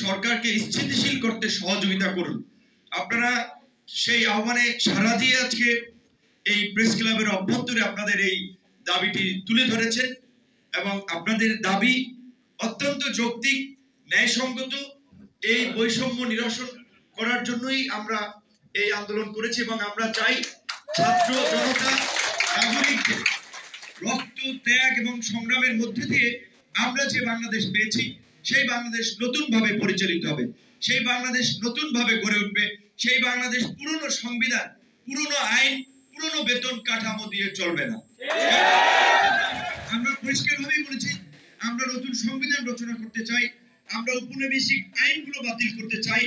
সরকারকে স্থিতিশীল করতে সহযোগিতা করুন। আপনারা সেই আহ্বানে সাড়া দিয়ে আজকে এই প্রেস ক্লাবের অভ্যন্তরে আপনাদের এই দাবিটি তুলে ধরেছেন এবং আপনাদের দাবি অত্যন্ত যৌক্তিক, ন্যায়সঙ্গত। এই বৈষম্য নিরসন করার জন্যই আমরা এই আন্দোলন করেছি এবং আমরা চাই ছাত্র জনতা নাগরিকদের রক্ত, ত্যাগ এবং সংগ্রামের মধ্যে দিয়ে আমরা যে বাংলাদেশ পেয়েছি সেই বাংলাদেশ নতুন ভাবে পরিচালিত হবে, সেই বাংলাদেশ নতুন ভাবে গড়ে উঠবে, সেই বাংলাদেশ পুরনো সংবিধান, পুরনো আইন, পুরনো বেতন কাঠামো দিয়ে চলবে না। আমরা পরিষ্কারভাবেই বলেছি আমরা নতুন সংবিধান রচনা করতে চাই, আমরা উপনিবেশিক আইনগুলো বাতিল করতে চাই,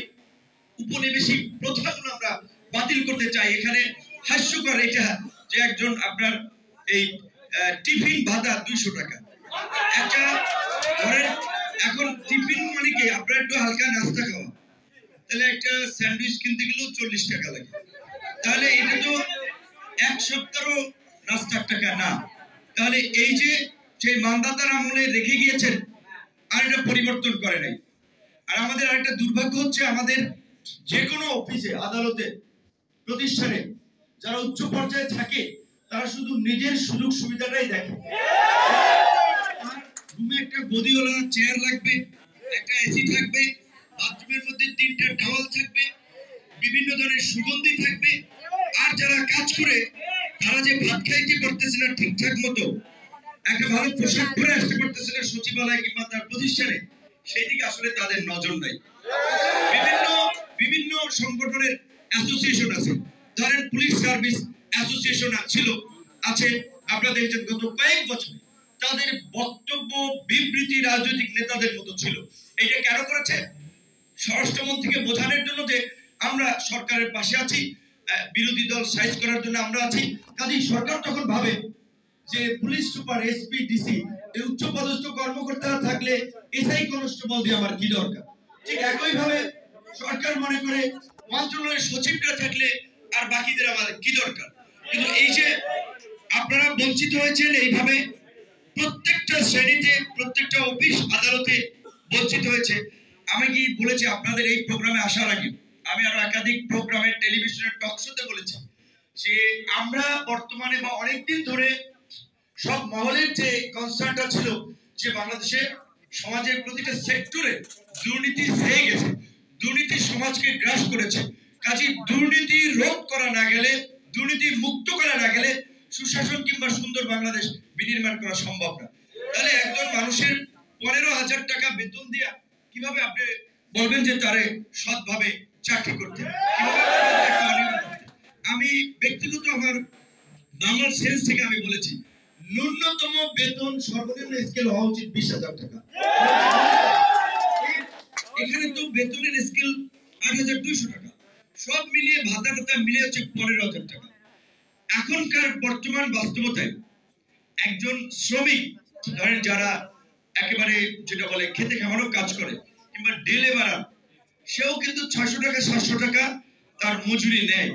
উপনিবেশিক প্রথাগুলো আমরা বাতিল করতে চাই। এখানে হাস্যকর এটা যে একজন আপনার এই টিফিন ভাতা 200 টাকা, একটা ধরেন এখন টিফিন মানে কি আপনার একটু হালকা নাস্তা খাওয়া, তাহলে একটা স্যান্ডউইচ কিনতে গেলেও 40 টাকা লাগে, তাহলে এটা তো এক সপ্তাহও নাস্তার টাকা না। তাহলে এই যে সেই মানদাতার আমলে রেখে গিয়েছেন আর এটা পরিবর্তন করে নাই। আর আমাদের আরেকটা দুর্ভাগ্য হচ্ছে আমাদের যে কোনো অফিসে, আদালতে, প্রতিষ্ঠানে যারা উচ্চ পর্যায়ে থাকে তারা শুধু নিজের সুযোগ সুবিধাটাই দেখে। রুমে একটা গদিওয়ালা চেয়ার লাগবে, একটা এসি থাকবে, বাথরুমের মধ্যে 3টা টাওয়াল থাকবে, বিভিন্ন ধরনের সুগন্ধি থাকবে, আর যারা কাজ করে তারা যে ভাত খাইতে পারতেছে না ঠিকঠাক মতো, একটা ভালো পোশাক পরে আসতে পারতেছে না সচিবালয় কিংবা তার প্রতিষ্ঠানে, সেই দিকে আসলে তাদের নজর নাই। বিভিন্ন সংগঠনের অ্যাসোসিয়েশন আছে, ধরেন পুলিশ সার্ভিস অ্যাসোসিয়েশন আছে, আপনারা দেখছেন গত কয়েক বছর তাদের বক্তব্য বিবৃতি রাজনৈতিক নেতাদের মতো ছিল। এটা কেন করেছে? স্বরাষ্ট্রমন্ত্রীকে বোঝানোর জন্য যে আমরা সরকারের পাশে আছি, বিরোধী দল সাইজ করার জন্য আমরা আছি। কাজেই সরকার তখন ভাবে যে পুলিশ সুপার, এসপি, ডিসি এই উচ্চ পদস্থ কর্মকর্তারা থাকলে এসআই কনস্টেবল দিয়ে আমার কি দরকার। ঠিক একইভাবে সরকার মনে করে মন্ত্রণালয়ের সচিবরা থাকলে আর বাকিদের আমার কি দরকার। কিন্তু এই যে আপনারা বঞ্চিত হয়েছেন এইভাবে প্রত্যেকটা শ্রেণীতে, প্রত্যেকটা অফিস আদালতে বঞ্চিত হয়েছে। আমি কি বলেছি আপনাদের এই প্রোগ্রামে আসার আগে আমি আরো একাধিক প্রোগ্রামে, টেলিভিশনের টক শোতে বলেছি যে আমরা বর্তমানে বা অনেকদিন ধরে সব মহলের যে কনসার্নটা ছিল যে বাংলাদেশে সমাজের প্রতিটা সেক্টরে দুর্নীতি হয়ে গেছে, দুর্নীতি সমাজকে গ্রাস করেছে। কাজে দুর্নীতি রোধ করা না গেলে, দুর্নীতি মুক্ত করা না গেলে সুশাসন কিংবা সুন্দর বাংলাদেশ বিনির্মাণ করা সম্ভব না। তাহলে একজন মানুষের 15,000 টাকা বেতন দিয়া কিভাবে আপনি বলবেন যে তারে সৎভাবে চাকরি করতে? আমি ব্যক্তিগত আমার নর্মাল সেন্স থেকে আমি বলেছি ন্যূনতম বেতন সর্বনিম্ন স্কেল হওয়া উচিত 20,000 টাকা। এখানে তো বেতনের স্কেল 8,200 টাকা, সব মিলিয়ে ভাতা ভাতা মিলে হচ্ছে 15,000 টাকা। এখনকার বর্তমান বাস্তবতায় একজন শ্রমিক, ধরেন যারা একেবারে যেটা বলে খেতে খামারও কাজ করে কিংবা ডে লেবারার, সেও কিন্তু 600 টাকা 700 টাকা তার মজুরি নেয়।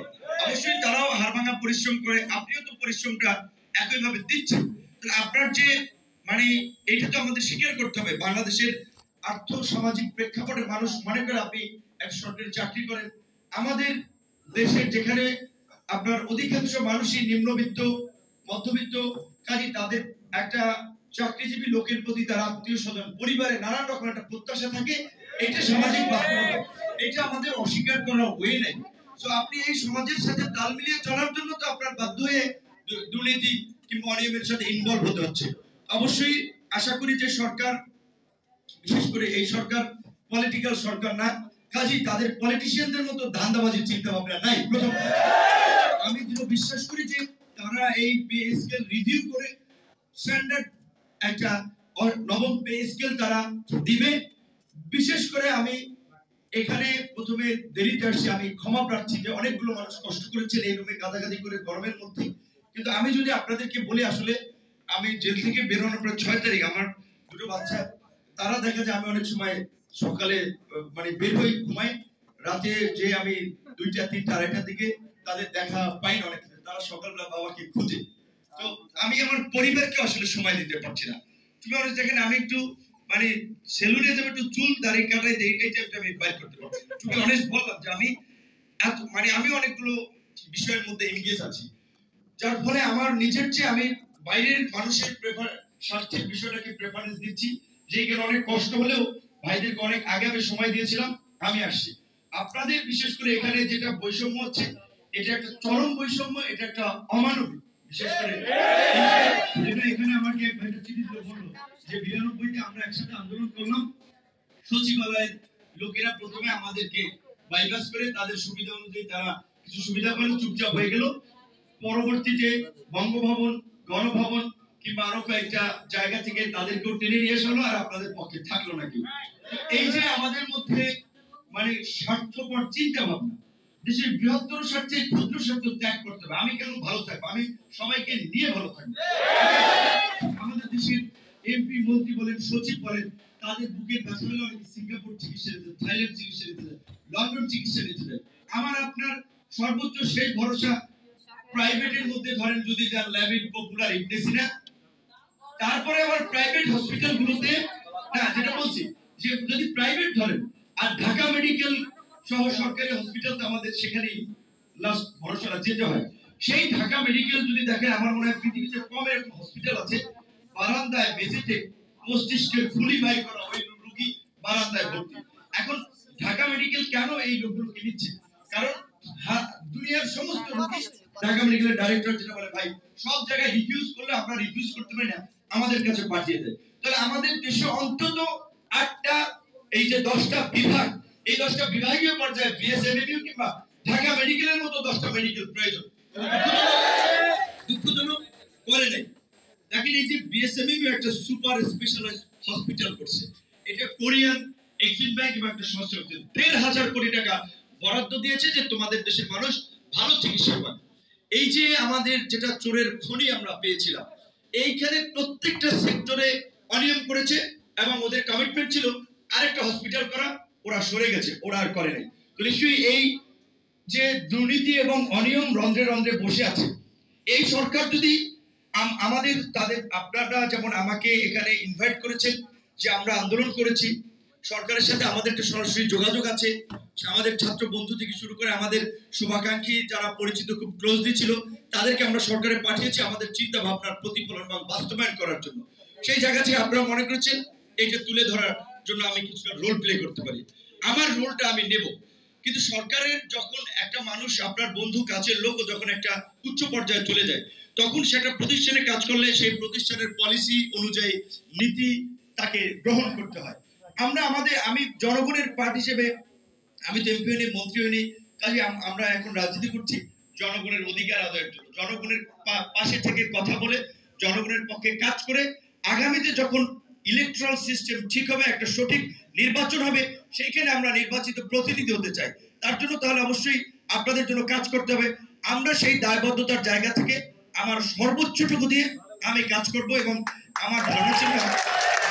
অবশ্যই তারাও হাড়ভাঙা পরিশ্রম করে, আপনিও তো পরিশ্রমটা একইভাবে দিচ্ছেন। তাহলে আপনার যে মানে এটা তো আমাদের স্বীকার করতে হবে, বাংলাদেশের আর্থ সামাজিক প্রেক্ষাপটে মানুষ মনে করে আপনি এক সরকারি চাকরি করেন। আমাদের দেশের যেখানে আপনার অধিকাংশ মানুষই নিম্নবিত্ত, মধ্যবিত্ত, কাজে তাদের একটা চাকরিজীবী লোকের প্রতি তার আত্মীয় স্বজন, পরিবারে নানান রকম একটা প্রত্যাশা থাকে। এটা সামাজিক বাস্তবতা, এটা আমাদের অস্বীকার করার ওয়ে নেই। তো আপনি এই সমাজের সাথে তাল মিলিয়ে চলার জন্য তো আপনার বাধ্য হয়ে দুর্নীতি কিংবা অনিয়মের সাথে ইনভলভ হতে হচ্ছে। অবশ্যই আশা করি যে সরকার, বিশেষ করে এই সরকার পলিটিক্যাল সরকার না, কাজেই তাদের পলিটিশিয়ানদের মতো ধান্দাবাজির চিন্তা ভাবনা নাই। প্রথম আমি যেটা বিশ্বাস করি যে তারা এই পে স্কেল রিভিউ করে স্ট্যান্ডার্ড একটা নবম পে স্কেল তারা দিবে। বিশেষ করে আমি এখানে প্রথমে দেরিতে আসছি, আমি ক্ষমা প্রার্থী যে অনেকগুলো মানুষ কষ্ট করেছেন এই রুমে গাদাগাদি করে গরমের মধ্যে। কিন্তু আমি যদি আপনাদেরকে বলি, আসলে আমি জেল থেকে বেরোনোর পর 6 তারিখ আমার দুটো বাচ্চা, তারা দেখা যায় আমি অনেক সময় সকালে মানে বের হই, ঘুমাই, রাতে যে আমি 2টা 3টা 2:30টার দিকে তাদের দেখা পাই না। অনেক তারা সকালবেলা বাবাকে খুঁজে। তো আমি আমার পরিবারকে আসলে সময় দিতে পারছি না। তুমি দেখেন আমি একটু মানে সেলুনে যাবে একটু চুল দাড়ি কাটাই দেই, এই টাইপটা আমি বাইর করতে পারছি। তুমি অনেস্ট বললাম যে আমি মানে আমি অনেকগুলো বিষয়ের মধ্যে এনগেজ আছি, যার ফলে আমার নিজের চেয়ে আমি বাইরের মানুষের স্বার্থের বিষয়টাকে প্রেফারেন্স দিচ্ছি। যে এখানে অনেক কষ্ট হলেও ভাইদেরকে অনেক আগে আমি সময় দিয়েছিলাম, আমি আসছি। আপনাদের বিশেষ করে এখানে যেটা বৈষম্য হচ্ছে, এটা একটা চরম বৈষম্য, এটা একটা অমানবিক। বিশেষ করে যেটা এখানে আমাকে এক ভাইটা চিঠি দিল, বললো যে 92-তে আমরা একসাথে আন্দোলন করলাম, সচিবালয়ের লোকেরা প্রথমে আমাদেরকে বাইপাস করে তাদের সুবিধা অনুযায়ী তারা কিছু সুবিধা পেল, চুপচাপ হয়ে গেল। পরবর্তীতে বঙ্গভবন, গণভবন কিংবা আরো কয়েকটা জায়গা থেকে তাদেরকেও টেনে নিয়ে আসা হলো, আর আপনাদের পক্ষে থাকলো না কেউ। এই যে আমাদের মধ্যে মানে স্বার্থপর চিন্তা ভাবনা, দেশের বৃহত্তর স্বার্থে ক্ষুদ্র স্বার্থ ত্যাগ করতে হবে। আমি কেন ভালো থাকবো, আমি সবাইকে নিয়ে ভালো থাকবো। আমাদের দেশের এমপি মন্ত্রী বলেন, সচিব বলেন, তাদের বুকের ব্যথা হলে অনেকে সিঙ্গাপুর চিকিৎসা নিতে, থাইল্যান্ড চিকিৎসা নিতে যায়, লন্ডন চিকিৎসা নিতে যায়। আমার আপনার সর্বোচ্চ শেষ ভরসা প্রাইভেটের মধ্যে ধরেন যদি যান ল্যাবিড, পপুলার, ইবনেসিনা, তারপরে আবার প্রাইভেট হসপিটাল গুলোতে, না যেটা বলছি যে যদি প্রাইভেট ধরেন, আর ঢাকা মেডিকেল সহ সরকারি হসপিটাল তো আমাদের সেখানেই লাস্ট ভরসা যেতে হয়। সেই ঢাকা মেডিকেল যদি দেখেন, আমার মনে হয় পৃথিবীতে কম এরকম হসপিটাল আছে বারান্দায় বেজেতে মস্তিষ্কের খুলি বাই করা ওই রোগী বারান্দায় ভর্তি। এখন ঢাকা মেডিকেল কেন এই লোকগুলোকে নিচ্ছে? কারণ দুনিয়ার সমস্ত রোগী ঢাকা মেডিকেলের ডাইরেক্টর যেটা বলে, ভাই সব জায়গায় রিফিউজ করলে আমরা রিফিউজ করতে পারি না, আমাদের কাছে পাঠিয়ে দেয়। তাহলে আমাদের দেশে অন্তত 8টা, এই যে 10টা বিভাগ, এই 10টা বিভাগীয় পর্যায়ে বিএসএমইউ কিংবা ঢাকা মেডিকেলের মতো 10টা মেডিকেল প্রয়োজন। দুঃখজনক করে নাই। দেখেন এই যে বিএসএমইউ একটা সুপার স্পেশালাইজড হসপিটাল করছে, এটা কোরিয়ান এক্সিম ব্যাংক এবং একটা সংস্থা 1,500 কোটি টাকা বরাদ্দ দিয়েছে যে তোমাদের দেশের মানুষ ভালো চিকিৎসা পাবে। এই যে আমাদের যেটা চোরের খনি আমরা পেয়েছিলাম, এইখানে প্রত্যেকটা সেক্টরে অনিয়ম করেছে এবং ওদের কমিটমেন্ট ছিল আরেকটা হসপিটাল করা, ওরা সরে গেছে, ওরা আর করে নাই। তো নিশ্চয়ই এই যে দুর্নীতি এবং অনিয়ম রন্ধ্রে রন্ধ্রে বসে আছে, এই সরকার যদি আমাদের তাদের, আপনারা যেমন আমাকে এখানে ইনভাইট করেছেন যে আমরা আন্দোলন করেছি, সরকারের সাথে আমাদের একটা সরাসরি যোগাযোগ আছে। আমাদের ছাত্র বন্ধু থেকে শুরু করে আমাদের শুভাকাঙ্ক্ষী যারা পরিচিত খুব ক্লোজলি ছিল, তাদেরকে আমরা সরকারে পাঠিয়েছি আমাদের চিন্তা ভাবনার প্রতিফলন বা বাস্তবায়ন করার জন্য। সেই জায়গা থেকে আপনারা মনে করেছেন এইটা তুলে ধরার জন্য আমি কিছুটা রোল প্লে করতে পারি, আমার রোলটা আমি নেব। কিন্তু সরকারের যখন একটা মানুষ, আপনার বন্ধু কাছের লোক যখন একটা উচ্চ পর্যায়ে চলে যায়, তখন সেটা প্রতিষ্ঠানে কাজ করলে সেই প্রতিষ্ঠানের পলিসি অনুযায়ী নীতি তাকে গ্রহণ করতে হয়। আমি জনগণের পার্টি হিসেবে, আমি তো এমপি হইনি, মন্ত্রী হইনি, কাজে আমরা এখন রাজনীতি করছি জনগণের অধিকার আদায়ের জন্য, জনগণের পাশে থেকে কথা বলে, জনগণের পক্ষে কাজ করে, আগামীতে যখন ইলেকট্রাল সিস্টেম ঠিক হবে, একটা সঠিক নির্বাচন হবে, সেইখানে আমরা নির্বাচিত প্রতিনিধি হতে চাই। তার জন্য তাহলে অবশ্যই আপনাদের জন্য কাজ করতে হবে। আমরা সেই দায়বদ্ধতার জায়গা থেকে আমার সর্বোচ্চটুকু দিয়ে আমি কাজ করব। এবং আমার ধারণা ছিল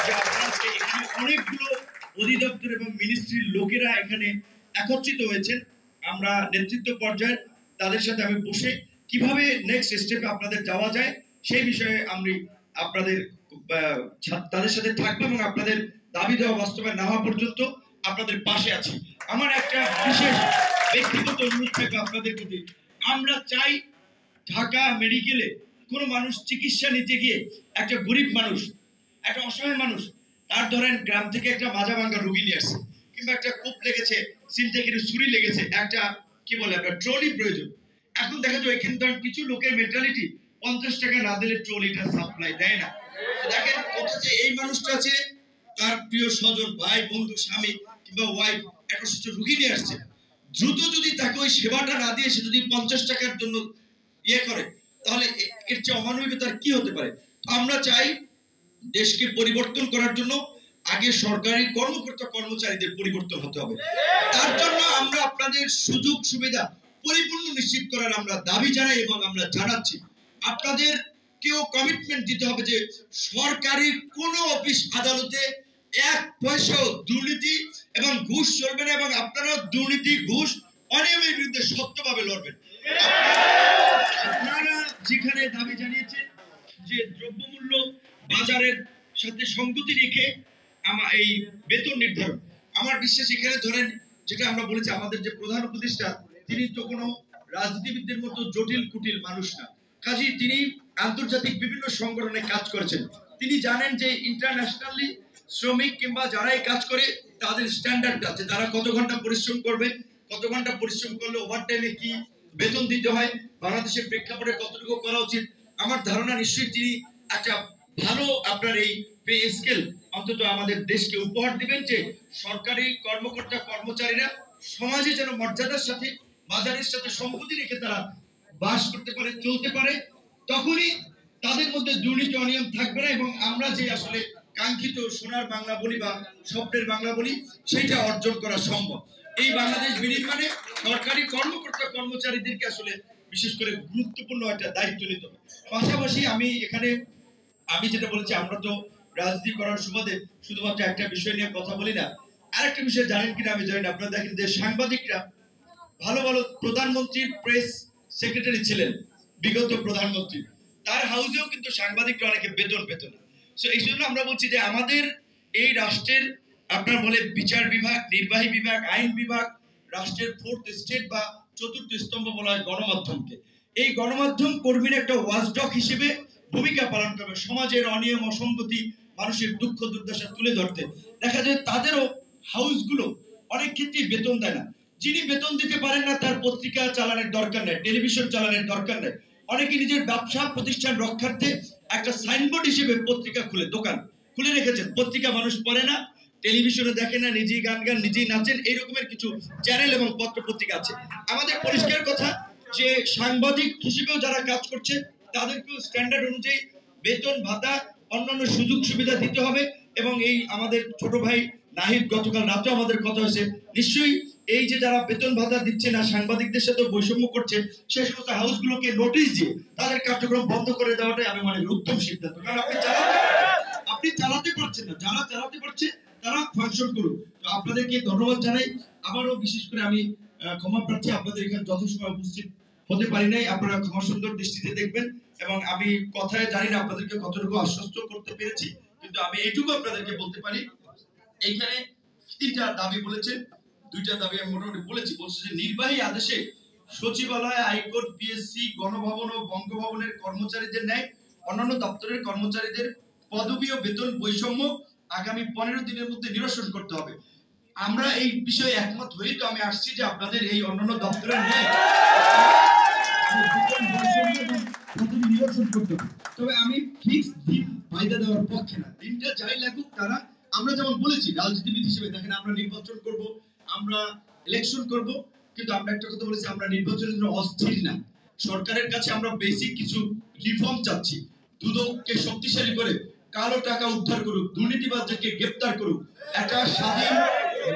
যে আপনারা এখানে অনেকগুলো অধিদপ্তর এবং মিনিস্ট্রির লোকেরা এখানে একত্রিত হয়েছেন, আমরা নেতৃত্ব পর্যায়ে তাদের সাথে আমি বসে কিভাবে নেক্সট স্টেপে আপনাদের যাওয়া যায় সেই বিষয়ে আমি আপনাদের তাদের সাথে থাকবো এবং আপনাদের দাবি দেওয়া বাস্তবায়ন না হওয়া পর্যন্ত আপনাদের পাশে আছি। আমার একটা বিশেষ ব্যক্তিগত অনুরোধ থাকবে আপনাদের প্রতি, আমরা চাই ঢাকা মেডিকেলে কোনো মানুষ চিকিৎসা নিতে গিয়ে, একটা গরিব মানুষ, একটা অসহায় মানুষ, তার ধরেন গ্রাম থেকে একটা মাজা ভাঙ্গা রোগী নিয়ে আসছে, কিংবা একটা কূপ লেগেছে, সিনটেকের ছুরি লেগেছে, একটা কি বলে একটা ট্রলি প্রয়োজন। এখন দেখা যায় এখানে ধরেন কিছু লোকের মেন্টালিটি 50 টাকা না দিলে ট্রলিটা সাপ্লাই দেয় না। দেখেন যে এই মানুষটা আছে, তার প্রিয় স্বজন, ভাই, বন্ধু, স্বামী কিংবা ওয়াইফ একটা সুস্থ রোগী নিয়ে আসছে, দ্রুত যদি তাকে ওই সেবাটা না দিয়ে সে যদি 50 টাকার জন্য ইয়ে করে, তাহলে এর চেয়ে অমানবিকতার কি হতে পারে? আমরা চাই দেশকে পরিবর্তন করার জন্য আগে সরকারি কর্মকর্তা কর্মচারীদের পরিবর্তন হতে হবে। তার জন্য আমরা আপনাদের সুযোগ সুবিধা পরিপূর্ণ নিশ্চিত করার আমরা দাবি জানাই এবং আমরা জানাচ্ছি। আপনাদের কেউ কমিটমেন্ট দিতে হবে যে সরকারি কোন অফিস আদালতে 1 পয়সাও দুর্নীতি এবং ঘুষ চলবে না, এবং আপনারা দুর্নীতি, ঘুষ, অনিয়মের বিরুদ্ধে শক্তভাবে লড়বেন। আপনারা যেখানে দাবি জানিয়েছেন যে দ্রব্যমূল্য বাজারের সাথে সঙ্গতি রেখে এই বেতন নির্ধারণ। আমার বিশ্বাস এখানে ধরেন যেটা আমরা বলেছি, আমাদের যে প্রধান উপদেষ্টা তিনি তো কোনো রাজনীতিবিদদের মতো জটিল কুটিল মানুষ না, কাজেই তিনি আন্তর্জাতিক বিভিন্ন সংগঠনে কাজ করেছেন। তিনি জানেন যে ইন্টারন্যাশনালি শ্রমিক কিংবা যারাই কাজ করে তাদের স্ট্যান্ডার্ড আছে, তারা কত ঘন্টা পরিশ্রম করবে, কত ঘন্টা পরিশ্রম করলে ওভার টাইমে কি বেতন দিতে হয়, বাংলাদেশের প্রেক্ষাপটে কতটুকু করা উচিত। আমার ধারণা নিশ্চয়ই তিনি একটা ভালো আপনার এই পে স্কেল অন্তত আমাদের দেশকে উপহার দিবেন, যে সরকারি কর্মকর্তা কর্মচারীরা সমাজে যেন মর্যাদার সাথে বাজারের সাথে সম্পত্তি রেখে তারা বাস করতে পারে, চলতে পারে, তখনই তাদের মধ্যে দুর্নীতি অনিয়ম থাকবে না, এবং আমরা যে আসলে কাঙ্ক্ষিত সোনার বাংলা বলি বা স্বপ্নের বাংলা বলি সেটা অর্জন করা সম্ভব। এই বাংলাদেশ বিনির্মাণে সরকারি কর্মকর্তা কর্মচারীদেরকে আসলে বিশেষ করে গুরুত্বপূর্ণ একটা দায়িত্ব নিতে হবে। পাশাপাশি আমি যেটা বলেছি, আমরা তো রাজনীতি করার সুবাদে শুধুমাত্র একটা বিষয় নিয়ে কথা বলি না, আরেকটা বিষয় জানেন কিনা আমি জানি না, আপনারা দেখেন যে সাংবাদিকরা ভালো ভালো প্রধানমন্ত্রীর প্রেস সেক্রেটারি ছিলেন, বিগত প্রধানমন্ত্রী, তার হাউসেও কিন্তু সাংবাদিকরা অনেকে বেতন পেত না। সো এই জন্য আমরা বলছি যে আমাদের এই রাষ্ট্রের আপনার বলে বিচার বিভাগ, নির্বাহী বিভাগ, আইন বিভাগ, রাষ্ট্রের ফোর্থ স্টেট বা চতুর্থ স্তম্ভ বলা হয় গণমাধ্যমকে। এই গণমাধ্যম কর্মীর একটা ওয়াচডগ হিসেবে ভূমিকা পালন করবে, সমাজের অনিয়ম অসঙ্গতি, মানুষের দুঃখ দুর্দশা তুলে ধরতে। দেখা যায় তাদেরও হাউসগুলো অনেক ক্ষেত্রে বেতন দেয় না। যিনি বেতন দিতে পারেন না তার পত্রিকা চালানোর দরকার নেই, টেলিভিশন চালানোর দরকার নেই, অনেকে নিজের ব্যবসা প্রতিষ্ঠান রক্ষার্থে একটা সাইনবোর্ড হিসেবে পত্রিকা খুলে, দোকান খুলে রেখেছেন। পত্রিকা মানুষ পড়ে না, টেলিভিশনে দেখে না, নিজেই গান নিজেই নাচেন, এইরকমের কিছু চ্যানেল এবং পত্র পত্রিকা আছে। আমাদের পরিষ্কার কথা যে সাংবাদিক হিসেবেও যারা কাজ করছে তাদেরকেও স্ট্যান্ডার্ড অনুযায়ী বেতন ভাতা অন্যান্য সুযোগ সুবিধা দিতে হবে। এবং এই আমাদের ছোট ভাই নাহিদ গতকাল রাতে আমাদের কথা হয়েছে, নিশ্চয়ই এই যে যারা বেতন ভাতা দিচ্ছে না, সাংবাদিকদের সাথে বৈষম্য করছে, সেই সমস্ত হাউসগুলোকে নোটিশ দিয়ে তাদের কার্যক্রম বন্ধ করে দেওয়াটাই আমি মনে করি উত্তম সিদ্ধান্ত। কারণ আপনি চালাতে পারছেন না, যারা চালাতে পারছে তারা ফাংশন করুক। তো আপনাদেরকে ধন্যবাদ জানাই। আবারও বিশেষ করে আমি ক্ষমা প্রার্থী, আপনাদের এখানে যথাসময় উপস্থিত হতে পারি নাই, আপনারা ক্ষমা সুন্দর দৃষ্টিতে দেখবেন। এবং আমি কথায় জানি না আপনাদেরকে কতটুকু আশ্বস্ত করতে পেরেছি, কিন্তু আমি এইটুকু আপনাদেরকে বলতে পারি, এইখানে 3টা দাবি বলেছেন, 2টা দাবি আমি মোটামুটি বলছে যে নির্বাহী আদেশে সচিবালয়, হাইকোর্ট, পিএসসি, গণভবন ও বঙ্গভবনের কর্মচারীদের ন্যায় অন্যান্য দপ্তরের কর্মচারীদের পদবি ও বেতন বৈষম্য আগামী 15 দিনের মধ্যে নিরসন করতে হবে। আমরা এই বিষয়ে একমত হই, তো আমি আসছি যে আপনাদের এই অন্যান্য দপ্তরের ন্যায় নিরসন করতে হবে। তবে আমি ফিক্সড দিন ফায়দা দেওয়ার পক্ষে না, দিনটা যাই লাগুক তারা, আমরা যেমন বলেছি রাজনীতিবিদ হিসেবে দেখেন আমরা নির্বাচন করব, আমরা ইলেকশন করব, কিন্তু আমরা একটা কথা বলেছি, আমরা নির্বাচনের জন্য অস্থির না। সরকারের কাছে আমরা বেসিক কিছু রিফর্ম চাচ্ছি, দুদককে শক্তিশালী করে কালো টাকা উদ্ধার করুক, দুর্নীতিবাজদেরকে গ্রেফতার করুক, একটা স্বাধীন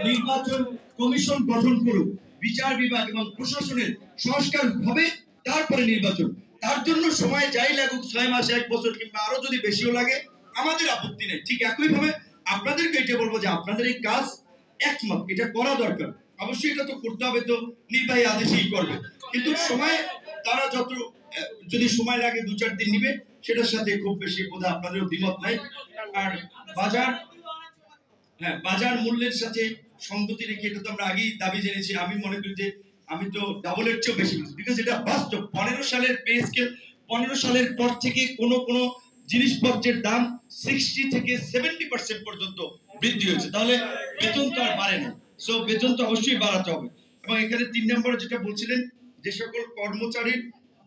নির্বাচন কমিশন গঠন করুক, বিচার বিভাগ এবং প্রশাসনের সংস্কার হবে, তারপরে নির্বাচন। তার জন্য সময় যাই লাগুক, 6 মাস, 1 বছর কিংবা আরো যদি বেশিও লাগে, আমাদের আপত্তি নেই। ঠিক একই ভাবে আপনাদেরকে এটা বলবো যে আপনাদের এই কাজ একমত, এটা করা দরকার, অবশ্যই এটা তো করতে হবে, তো নির্বাহী আদেশেই করবে, কিন্তু সময় তারা যদি সময় লাগে 2-4 দিন নিবে, সেটার সাথে খুব বেশি বোধহয় আপনাদেরও দ্বিমত নাই। আর বাজার মূল্যের সাথে সঙ্গতি রেখে, এটা তো আমরা আগেই দাবি জেনেছি। আমি মনে করি যে আমি তো ডাবলের চেয়েও বেশি বলছি, বিকজ এটা বাস্তব। 15 সালের পে স্কেল, 15 সালের পর থেকে কোনো জিনিসপত্রের দাম 60 থেকে 70% পর্যন্ত বৃদ্ধি হয়েছে, তাহলে বেতন তো আর বাড়ে না। সো বেতন তো অবশ্যই বাড়াতে হবে। এবং এখানে 3 নম্বরে যেটা বলছিলেন, যে সকল কর্মচারীর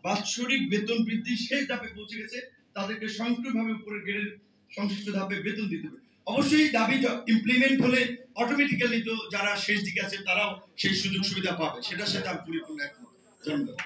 বাৎসরিক বেতন বৃদ্ধি শেষ ধাপে পৌঁছে গেছে, তাদেরকে স্বয়ংক্রিয়ভাবে উপরের গ্রেডের সংশ্লিষ্ট ধাপে বেতন দিতে হবে। অবশ্যই দাবি ইমপ্লিমেন্ট হলে অটোমেটিক্যালি তো যারা শেষ দিকে আছে তারাও সেই সুযোগ সুবিধা পাবে, সেটার সাথে আমি পরিপূর্ণ একমত। ধন্যবাদ।